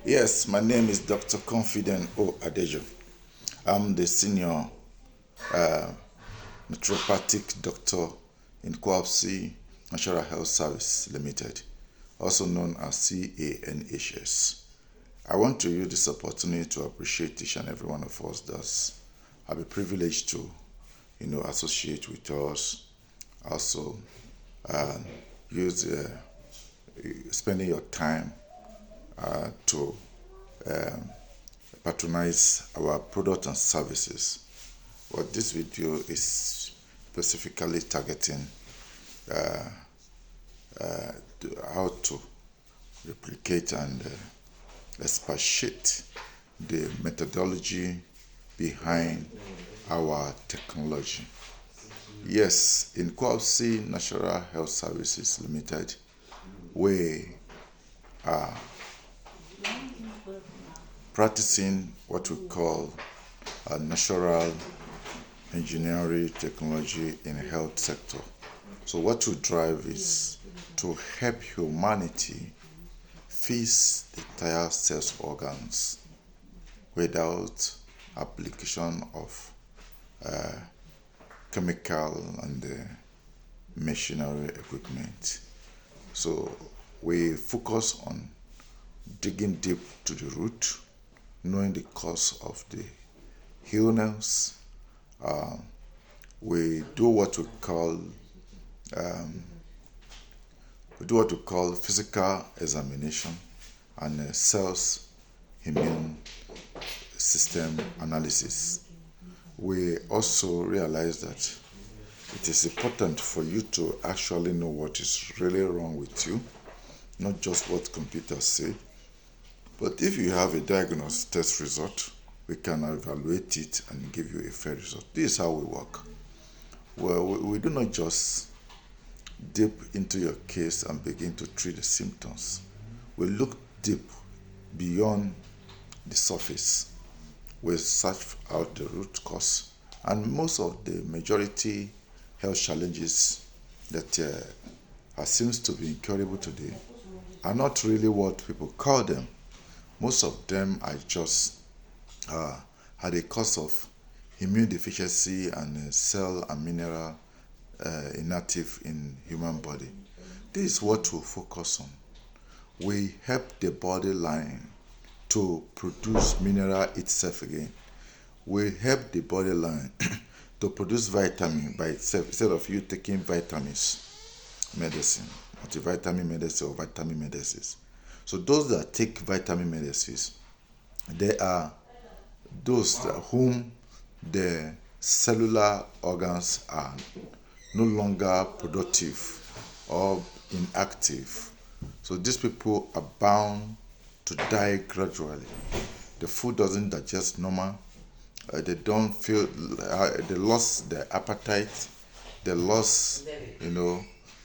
Yes, my name is Dr. Confident O. Adejo. I'm the senior naturopathic doctor in Coopsi Natural Health Service Limited, also known as CANHS. I want to use this opportunity to appreciate each and every one of us that have a privilege to, associate with us. Also, use spending your time to patronize our product and services. But this video is specifically targeting how to replicate and expatiate the methodology behind our technology. Yes, in Coopsi Natural Health Services Limited, we are practicing what we call a natural engineering technology in the health sector. So what we drive is to help humanity fix the entire cells organs without application of chemical and machinery equipment. So we focus on digging deep to the root, knowing the cause of the illness. We do what we call physical examination and cells immune system analysis. We also realize that it is important for you to actually know what is really wrong with you, not just what computers say. But if you have a diagnostic test result, we can evaluate it and give you a fair result. This is how we work. Well, we do not just dip into your case and begin to treat the symptoms. We look deep beyond the surface. We search out the root cause, and most of the majority health challenges that seems to be incurable today are not really what people call them. Most of them are just at the cause of immune deficiency and cell and mineral inactive in human body. This is what we focus on. We help the body line to produce mineral itself again. We help the body line to produce vitamin by itself instead of you taking vitamins medicine, multivitamin medicine or vitamin medicines. So those that take vitamin medicines, they are those whom the cellular organs are no longer productive or inactive. So these people are bound to die gradually. The food doesn't digest normal. They don't feel, they lost their appetite. They lost,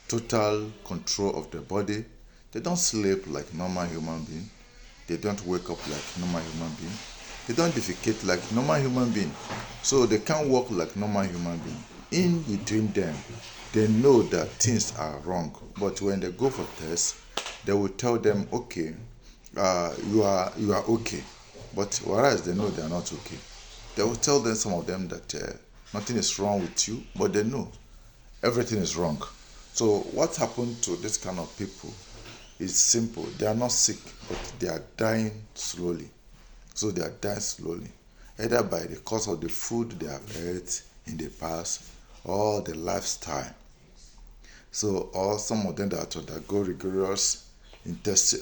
total control of their body. They don't sleep like normal human being. They don't wake up like normal human being. They don't defecate like normal human being. So they can't walk like normal human being. In between them, they know that things are wrong. But when they go for tests, they will tell them, okay, you are okay. But whereas they know they are not okay. They will tell them, some of them, that nothing is wrong with you, but they know everything is wrong. So what happened to this kind of people is simple. They are not sick, but they are dying slowly. So they are dying slowly, either by the cause of the food they have ate in the past or the lifestyle. So, or some of them that undergo rigorous intensive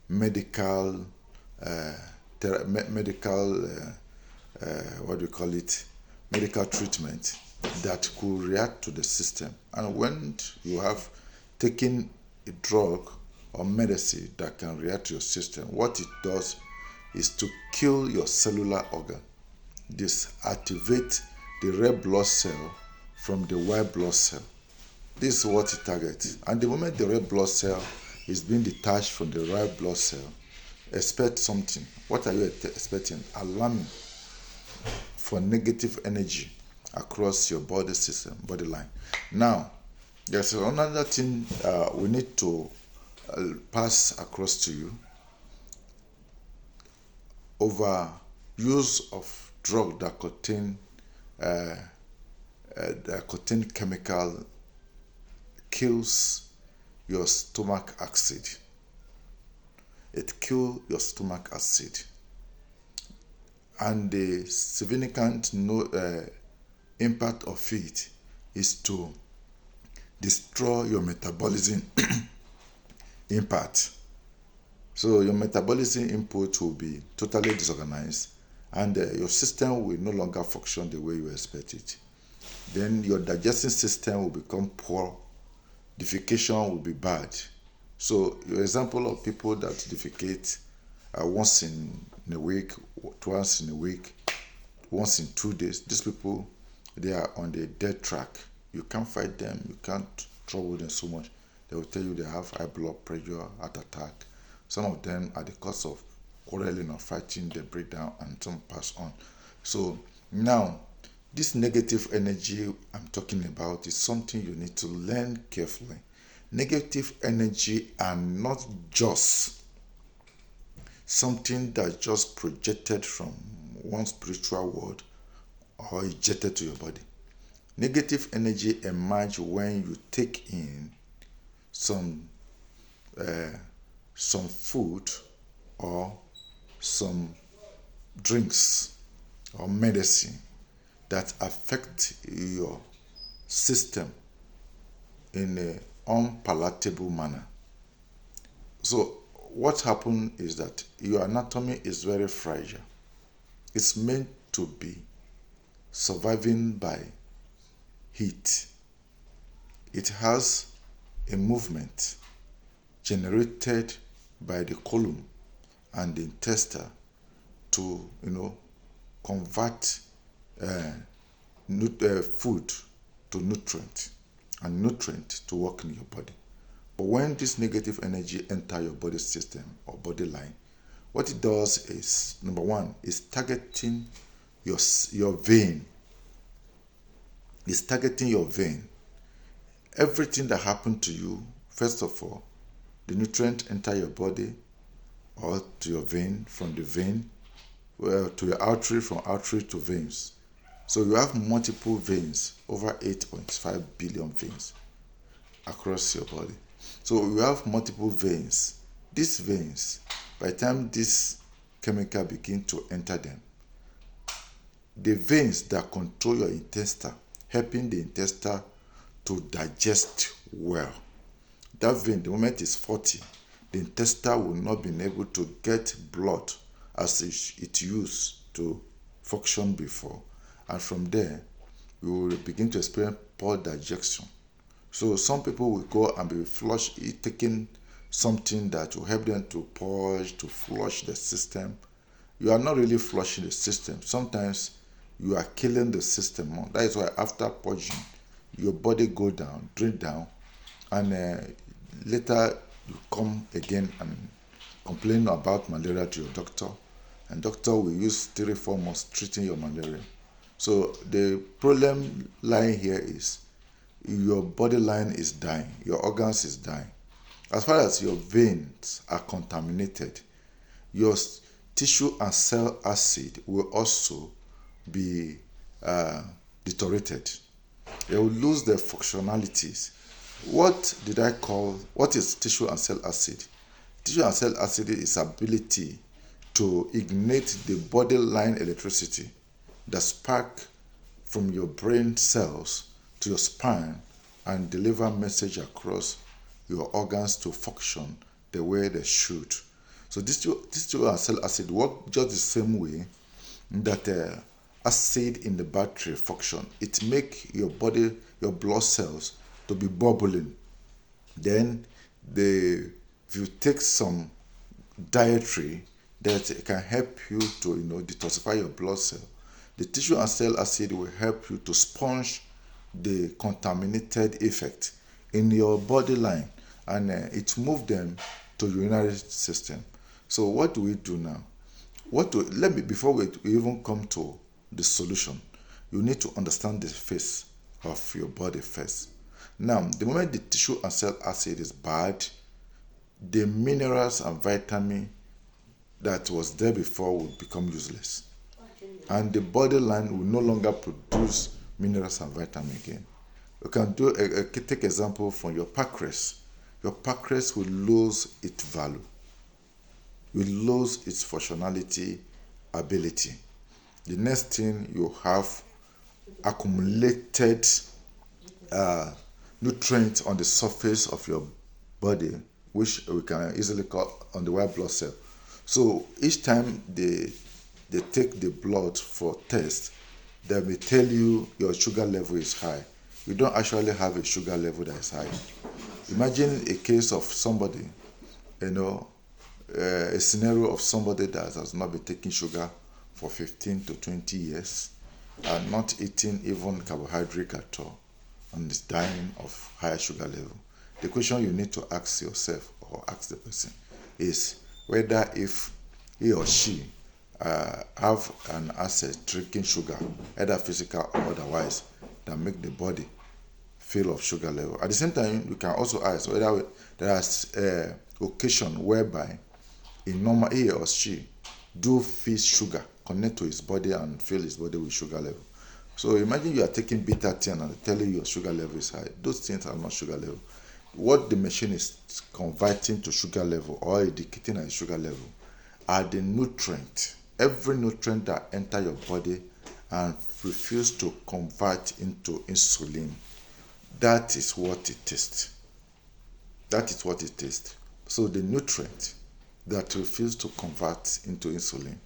medical medical treatment that could react to the system. And when you have taken a drug or medicine that can react to your system, what it does is to kill your cellular organ, disactivate the red blood cell from the white blood cell. This is what it targets. And the moment the red blood cell is being detached from the white blood cell, expect something. What are you expecting? Alarming for negative energy across your body system, body line. Now, there's another thing we need to pass across to you. overuse of drug that contain chemical kills your stomach acid. It kills your stomach acid. And the significant impact of it is to destroy your metabolism impact. So your metabolism input will be totally disorganized, and your system will no longer function the way you expect it. Then your digestive system will become poor, defecation will be bad. So your example of people that defecate once in a week, twice in a week, once in 2 days, these people, they are on the dead track. You can't fight them, you can't trouble them so much. They will tell you they have high blood pressure, heart attack. Some of them, at the cost of quarreling or fighting, they break down and some pass on. So now, this negative energy I'm talking about is something you need to learn carefully. Negative energy are not just something that's just projected from one spiritual world or ejected to your body. Negative energy emerge when you take in some food or some drinks or medicine that affect your system in an unpalatable manner. So what happens is that your anatomy is very fragile. It's meant to be surviving by heat. It has a movement generated by the colon and the intestine to convert food to nutrient and nutrient to work in your body. But when this negative energy enter your body system or body line, what it does is, number one, is targeting your vein. It's targeting your vein. Everything that happened to you, first of all, the nutrient enter your body or to your vein, from the vein to your artery, from artery to veins. So you have multiple veins, over 8.5 billion veins across your body. So you have multiple veins. These veins, by the time this chemical begin to enter them, the veins that control your intestine, helping the intestine to digest well. That vein, the moment it's 40, the intestine will not be able to get blood as it used to function before. And from there, you will begin to experience poor digestion. So some people will go and be taking something that will help them to purge, to flush the system. You are not really flushing the system. Sometimes you are killing the system more. That is why after purging, your body go down, drain down, and later you come again and complain about malaria to your doctor, and doctor will use 3-4 months treating your malaria. So the problem lying here is your body line is dying, your organs is dying. As far as your veins are contaminated, your tissue and cell acid will also be deteriorated. They will lose their functionalities. What is tissue and cell acid? Tissue and cell acid is ability to ignite the body line electricity that spark from your brain cells to your spine and deliver message across your organs to function the way they should. So this tissue and cell acid work just the same way that acid in the battery function. It make your body, your blood cells to be bubbling. Then if you take some dietary that can help you to detoxify your blood cell, the tissue and cell acid will help you to sponge the contaminated effect in your body line, and it move them to urinary system. So what do we do now? Before we even come to the solution, you need to understand the face of your body first. Now, the moment the tissue and cell acid is bad, the minerals and vitamin that was there before will become useless. And the body line will no longer produce minerals and vitamins again. You can do take example from your pancreas. Your pancreas will lose its value, will lose its functionality ability. The next thing, you have accumulated nutrients on the surface of your body, which we can easily call on the white blood cell. So each time they take the blood for test, they may tell you your sugar level is high. You don't actually have a sugar level that is high. Imagine a case of somebody, a scenario of somebody that has not been taking sugar for 15 to 20 years and not eating even carbohydrate at all and is dying of higher sugar level. The question you need to ask yourself or ask the person is whether if he or she have an asset drinking sugar, either physical or otherwise, that make the body feel of sugar level. At the same time, you can also ask whether there is occasion whereby he or she do feel sugar connect to his body and fill his body with sugar level. So imagine you are taking bitter tea and telling you your sugar level is high. Those things are not sugar level. What the machine is converting to sugar level or indicating as sugar level are the nutrients. Every nutrient that enter your body and refuse to convert into insulin, that is what it is. That is what it is. So the nutrient that refuse to convert into insulin,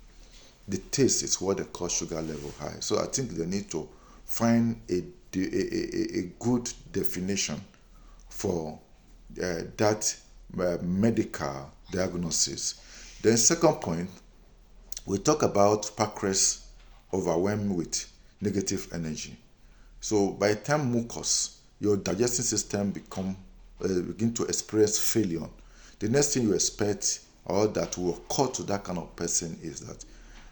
the taste is what they call sugar level high. So I think they need to find a good definition for that medical diagnosis. Then second point, we talk about pancreas overwhelmed with negative energy. So by the time mucus, your digestive system begin to experience failure, the next thing you expect or that will occur to that kind of person is that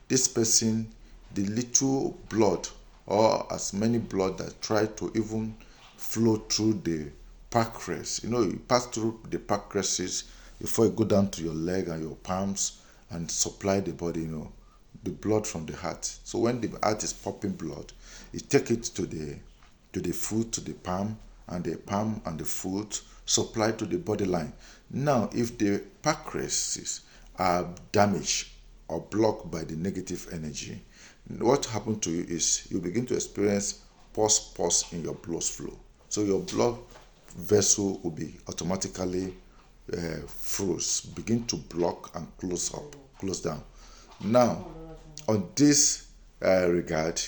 this person, the little blood or as many blood that try to even flow through the pancreas, you pass through the pancreas before you go down to your leg and your palms and supply the body, the blood from the heart. So when the heart is pumping blood, it take it to the foot, to the palm and the foot supply to the body line. Now, if the pancreas are damaged or blocked by the negative energy, what happens to you is you begin to experience pause in your blood flow. So your blood vessel will be automatically froze, begin to block and close down. Now, on this regard,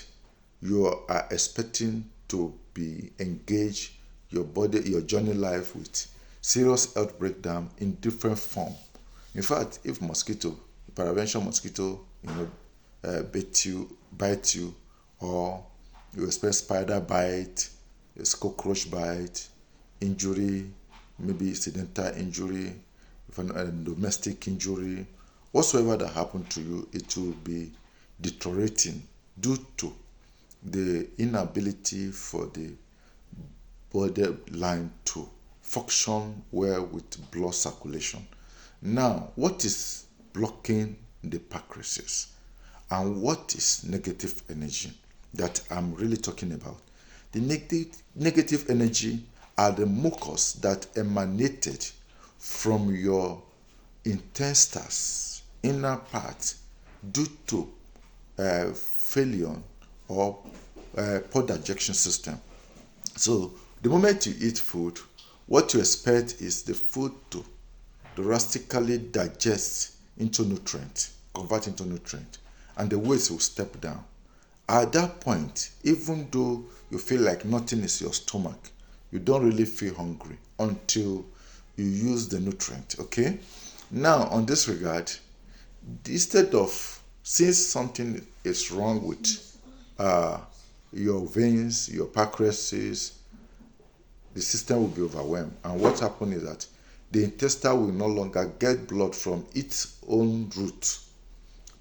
you are expecting to be engaged your body, your journey life with serious health breakdown in different form. In fact, if paraventure mosquito, bite you, or you expect spider bite, a cockroach bite, injury, maybe incidental injury, domestic injury, whatsoever that happened to you, it will be deteriorating due to the inability for the body line to function well with blood circulation. Now, what is blocking the pancreas and what is negative energy that I'm really talking about? The negative energy are the mucus that emanated from your intestines, inner part, due to failure or poor digestion system. So the moment you eat food, what you expect is the food to drastically digest into nutrient, convert into nutrient, and the weight will step down. At that point, even though you feel like nothing is your stomach, you don't really feel hungry until you use the nutrient, okay? Now, on this regard, instead of since something is wrong with your veins, your pancreas, the system will be overwhelmed. And what happens is that the intestine will no longer get blood from its own root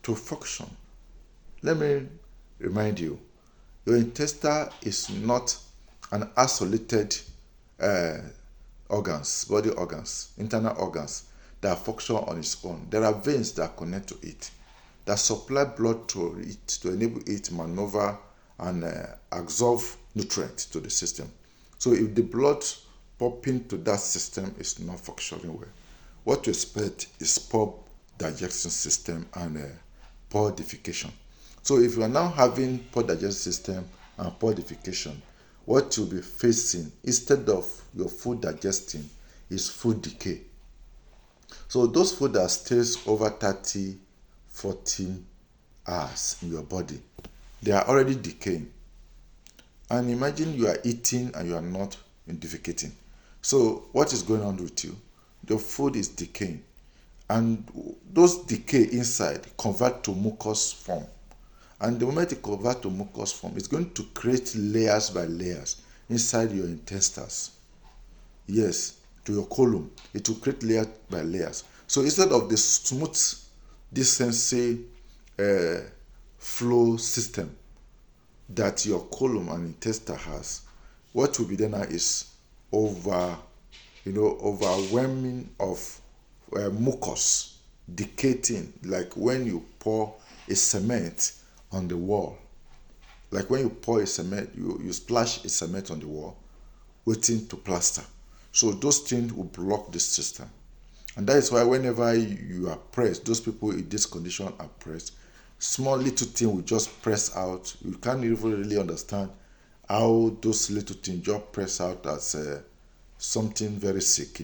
to function. Let me remind you, your intestine is not an isolated body organs, internal organs that function on its own. There are veins that connect to it, that supply blood to it to enable it to maneuver and absorb nutrients to the system. So if the blood pumping to that system is not functioning well, what to expect is poor digestion system and poor defecation. So if you are now having poor digestion system and poor defecation, what you'll be facing instead of your food digesting is food decay. So those food that stays over 30, 40 hours in your body, they are already decaying. And imagine you are eating and you are not defecating. So what is going on with you? Your food is decaying. And those decay inside convert to mucus form. And the moment it converts to mucus form, it's going to create layers by layers inside your intestines. Yes, to your colon. It will create layer by layers. So instead of the smooth, decency flow system that your colon and intestine has, what will be there now is overwhelming of mucus, decaying, like when you pour a cement on the wall. Like when you pour a cement, you splash a cement on the wall, waiting to plaster. So those things will block the system. And that is why whenever you are pressed, those people in this condition are pressed, small little thing will just press out. You can't even really understand how those little things just press out as something very sick,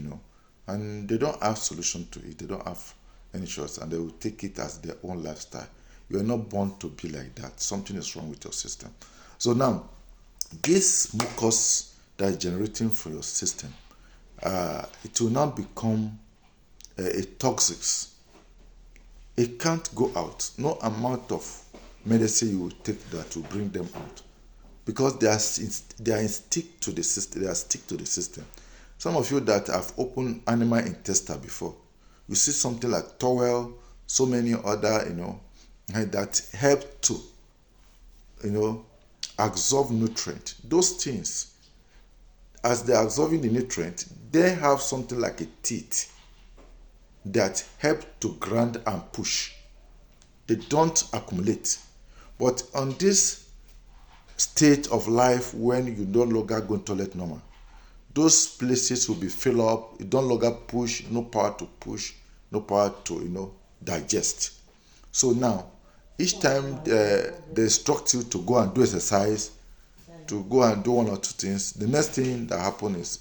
And they don't have solution to it. They don't have any choice, and they will take it as their own lifestyle. You are not born to be like that. Something is wrong with your system. So now, this mucus that is generating for your system, it will now become a toxic. It can't go out. No amount of medicine you will take that will bring them out, because they are stick to the system. They are stick to the system. Some of you that have opened animal intestine before, you see something like towel, so many other, that help to, absorb nutrient. Those things, as they are absorbing the nutrient, they have something like a teeth that help to grind and push. They don't accumulate. But on this state of life, when you no longer go to toilet normal, those places will be filled up. You don't longer push, no power to push, no power to digest. So now, each time they instruct you to go and do exercise, to go and do one or two things, the next thing that happens is,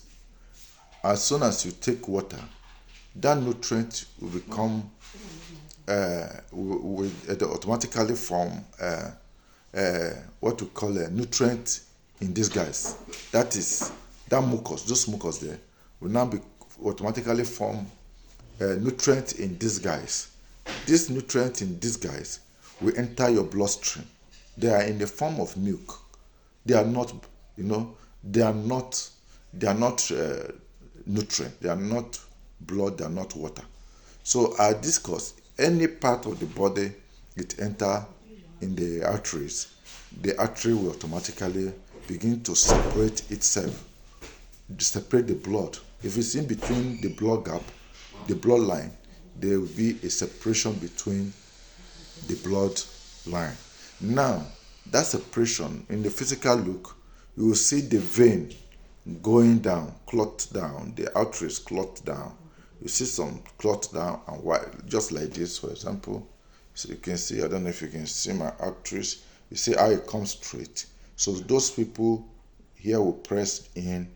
as soon as you take water, that nutrient will become will automatically form what we call a nutrient in disguise. That is, that mucus, those mucus there, will now be automatically form nutrient in disguise. This nutrient in disguise will enter your bloodstream. They are in the form of milk. They are not, they are not nutrient. They are not blood. They are not water. So at this cause, any part of the body it enter in the arteries, the artery will automatically begin to separate itself, separate the blood. If it's in between the blood gap, the blood line, there will be a separation between the blood line. Now, that separation in the physical look, you will see the vein going down, clot down, the arteries clot down. You see some clot down and white, just like this, for example. So you can see, I don't know if you can see my arteries. You see how it comes straight. So those people here will press in,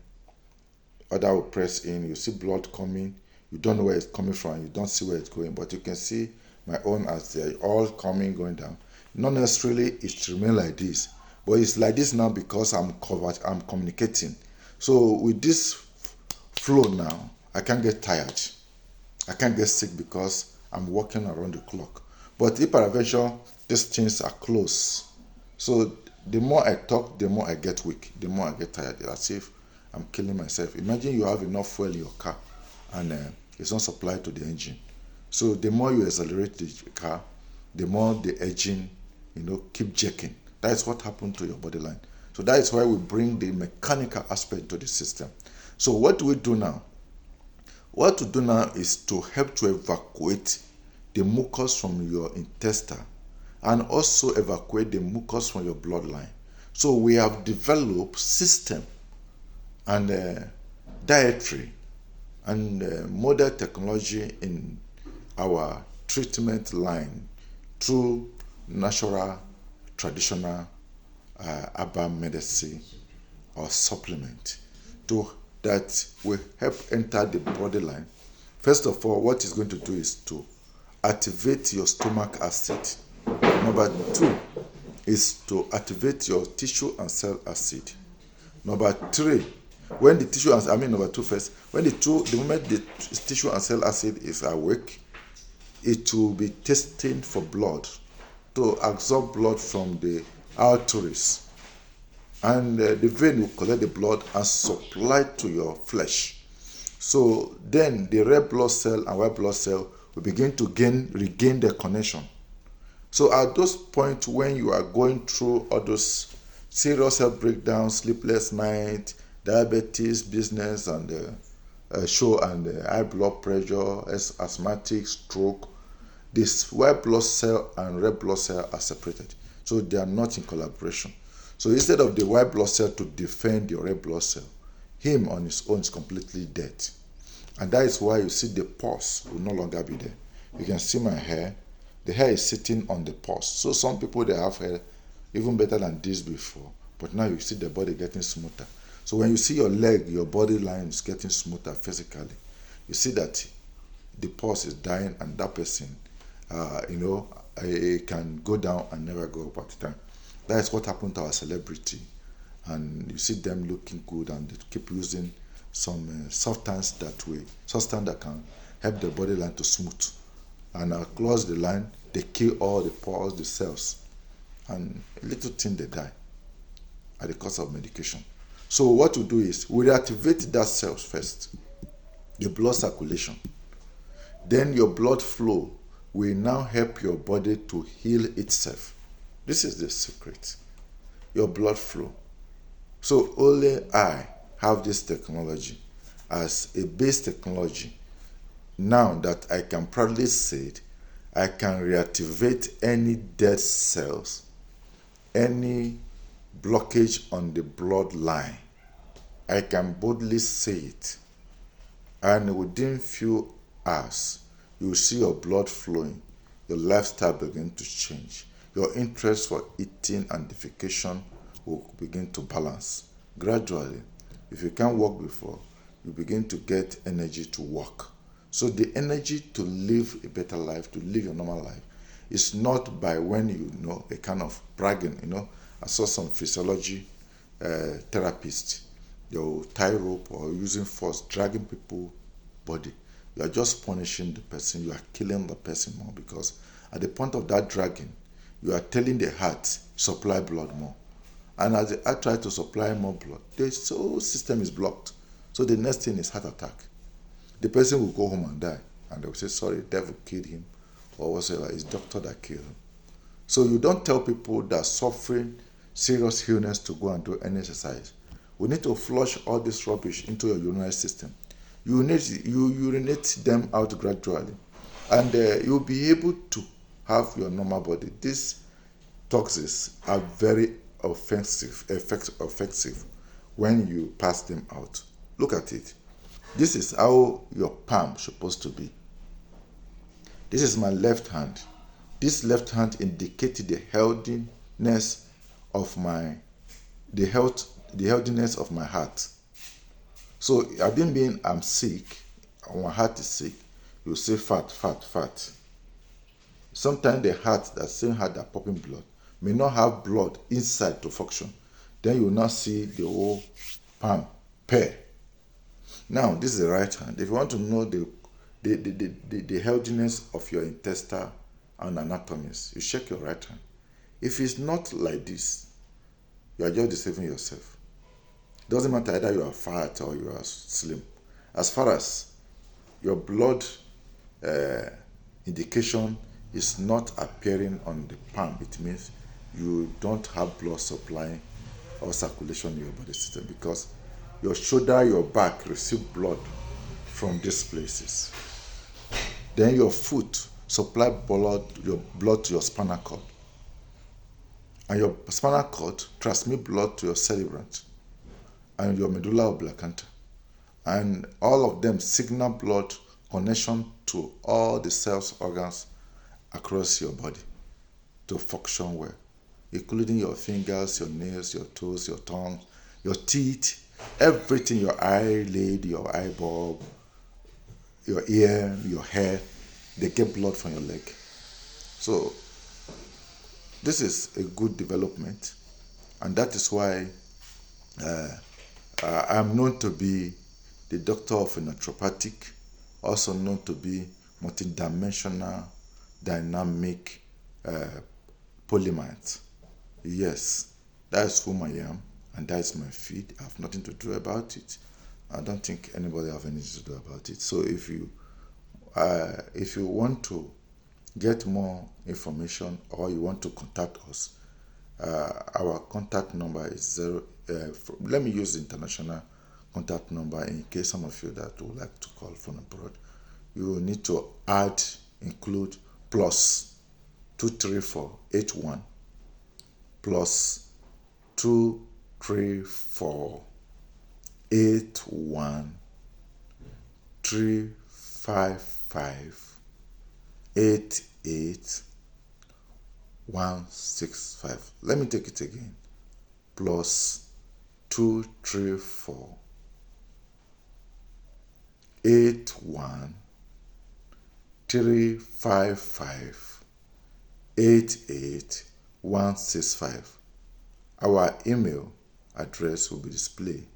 other will press in. You see blood coming. You don't know where it's coming from. You don't see where it's going, but you can see my own as they're all coming, going down. Not necessarily it remain like this, but it's like this now because I'm covered, I'm communicating. So with this flow now, I can't get tired. I can't get sick because I'm working around the clock. But if peradventure, these things are close. So the more I talk, the more I get weak, the more I get tired. It's as if I'm killing myself. Imagine you have enough fuel in your car and it's not supplied to the engine. So the more you accelerate the car, the more the engine, keep jerking. That is what happened to your body line. So that is why we bring the mechanical aspect to the system. So what do we do now? What to do now is to help to evacuate the mucus from your intestine and also evacuate the mucus from your bloodline. So we have developed system and dietary and modern technology in our treatment line through natural, traditional herbal medicine or supplement that will help enter the body line. First of all, what it's going to do is to activate your stomach acid. Number 2 is to activate your tissue and cell acid. Number 3, when the tissue and number 2 first, the moment the tissue and cell acid is awake, it will be testing for blood to absorb blood from the arteries, and the vein will collect the blood and supply to your flesh. So then the red blood cell and white blood cell will begin to regain their connection. So at those points when you are going through all those serious health breakdowns, sleepless night, diabetes, business, and high blood pressure, asthmatic, stroke, this white blood cell and red blood cell are separated. So they are not in collaboration. So instead of the white blood cell to defend your red blood cell, him on his own is completely dead. And that is why you see the pus will no longer be there. You can see my hair. The hair is sitting on the pus. So some people, they have hair even better than this before. But now you see the body getting smoother. So when you see your leg, your body line is getting smoother physically, you see that the pus is dying and that person, it can go down and never go up at the time. That is what happened to our celebrity. And you see them looking good and they keep using some substance that can help the body line to smooth. And across the line, they kill all the pores, the cells. And a little thing they die at the cost of medication. So what we do is we reactivate that cells first, the blood circulation. Then your blood flow will now help your body to heal itself. This is the secret. Your blood flow. So only I have this technology as a base technology. Now that I can proudly say it, I can reactivate any dead cells, any blockage on the bloodline. I can boldly say it. And within few hours, you will see your blood flowing, your lifestyle begin to change. Your interest for eating and defecation will begin to balance. Gradually, if you can't walk before, you begin to get energy to walk. So the energy to live a better life, to live your normal life, is not by when a kind of bragging. I saw some physiology therapists, they'll tie rope or using force, dragging people's body. You are just punishing the person, you are killing the person more, because at the point of that dragging, you are telling the heart, supply blood more. And as the heart tries to supply more blood, the whole system is blocked. So the next thing is heart attack. The person will go home and die. And they will say, sorry, the devil killed him, or whatsoever. It's doctor that killed him. So you don't tell people that are suffering serious illness to go and do any exercise. We need to flush all this rubbish into your urinary system. You urinate them out gradually. And you'll be able to have your normal body. These toxins are very effective when you pass them out. Look at it. This is how your palm is supposed to be. This is my left hand. This left hand indicates the healthiness of my heart. So I didn't mean I'm sick, or my heart is sick. You say fat. Sometimes the heart, that same heart that pumping blood, may not have blood inside to function. Then you will not see the whole palm pair. Now, this is the right hand. If you want to know the healthiness of your intestine and anatomies, you check your right hand. If it's not like this, you are just deceiving yourself. It doesn't matter either you are fat or you are slim. As far as your blood indication is not appearing on the palm, it means you don't have blood supply or circulation in your body system, because your shoulder, your back receive blood from these places. Then your foot supply your blood to your spinal cord. And your spinal cord transmit blood to your cerebrant and your medulla oblongata. And all of them signal blood connection to all the cells, organs across your body to function well, including your fingers, your nails, your toes, your tongue, your teeth, everything, your eyelid, your eyeball, your ear, your hair, they get blood from your leg. So this is a good development, and that is why I'm known to be the doctor of naturopathic, also known to be multidimensional dynamic polymath. Yes, that is whom I am, and that is my field. I have nothing to do about it. I don't think anybody have anything to do about it. So if you want to get more information or you want to contact us, our contact number is let me use the international contact number in case some of you that would like to call from abroad. You will need to include plus 23481 plus 23481 355 88165. Let me take it again. Plus 234 81 355 88165. Our email address will be displayed,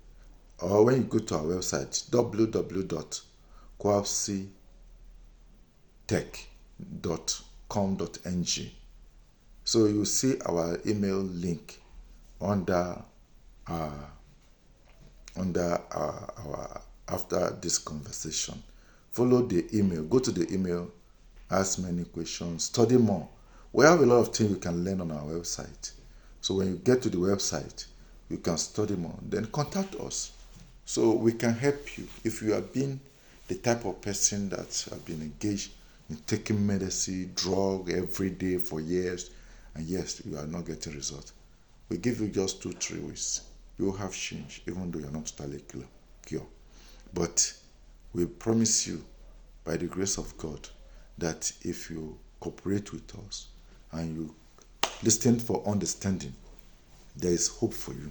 or when you go to our website www.coapsitech.com.ng. So you see our email link under our after this conversation. Follow the email, go to the email, ask many questions, study more. We have a lot of things you can learn on our website. So when you get to the website, you can study more. Then contact us so we can help you. If you have been the type of person that have been engaged in taking medicine, drug every day for years, and yes, you are not getting results, we give you just 2-3 weeks. You will have change, even though you're not totally cured. But we promise you, by the grace of God, that if you cooperate with us and you listen for understanding, there is hope for you.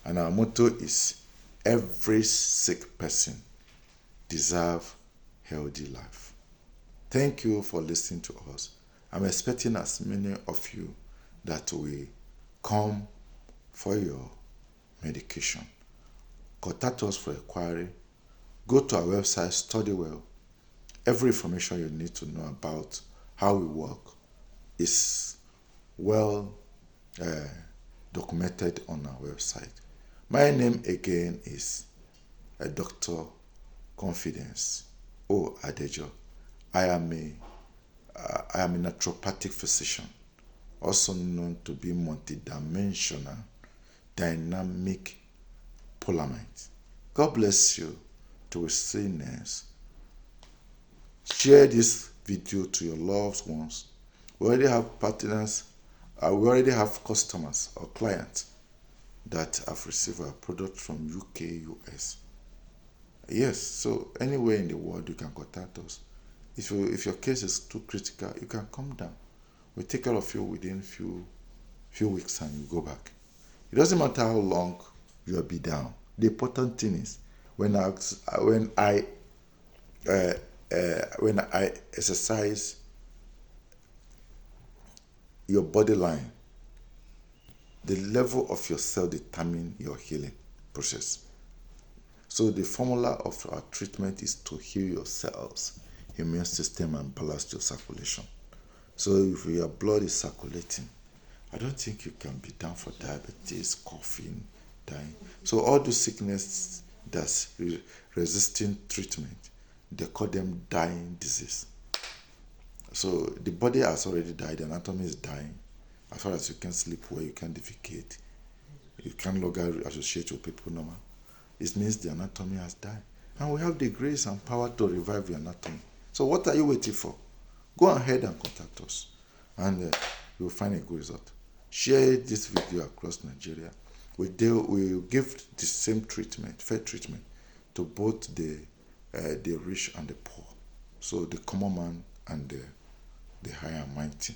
And our motto is, every sick person deserves healthy life. Thank you for listening to us. I'm expecting as many of you that will come for your medication. Contact us for inquiry. Go to our website, study well. Every information you need to know about how we work is well documented on our website. My name again is Dr. Confidence Adejo. I am a naturopathic physician, also known to be multidimensional dynamic polymath. God bless you. To we see next. Share this video to your loved ones. We already have partners, we already have customers or clients that have received our product from UK, US. Yes, so anywhere in the world you can contact us. If your case is too critical, you can come down. We take care of you within few weeks and you go back. It doesn't matter how long you'll be down. The important thing is when I exercise your body line, the level of your cell determine your healing process. So the formula of our treatment is to heal your cells, immune system, and balance your circulation. So if your blood is circulating, I don't think you can be down for diabetes, coughing, dying. So all those sickness that's resisting treatment, they call them dying disease. So the body has already died, the anatomy is dying. As far as you can sleep well, you can defecate, you can no longer associate with people normal. It means the anatomy has died. And we have the grace and power to revive your anatomy. So what are you waiting for? Go ahead and contact us, and you'll find a good result. Share this video across Nigeria. We give the same treatment, fair treatment, to both the rich and the poor. So the common man and the high and mighty.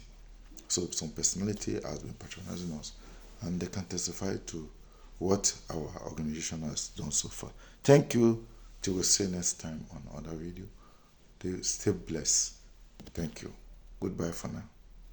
So some personality has been patronizing us, and they can testify to what our organization has done so far. Thank you. Till we see you next time on another video. Stay blessed. Thank you. Goodbye for now.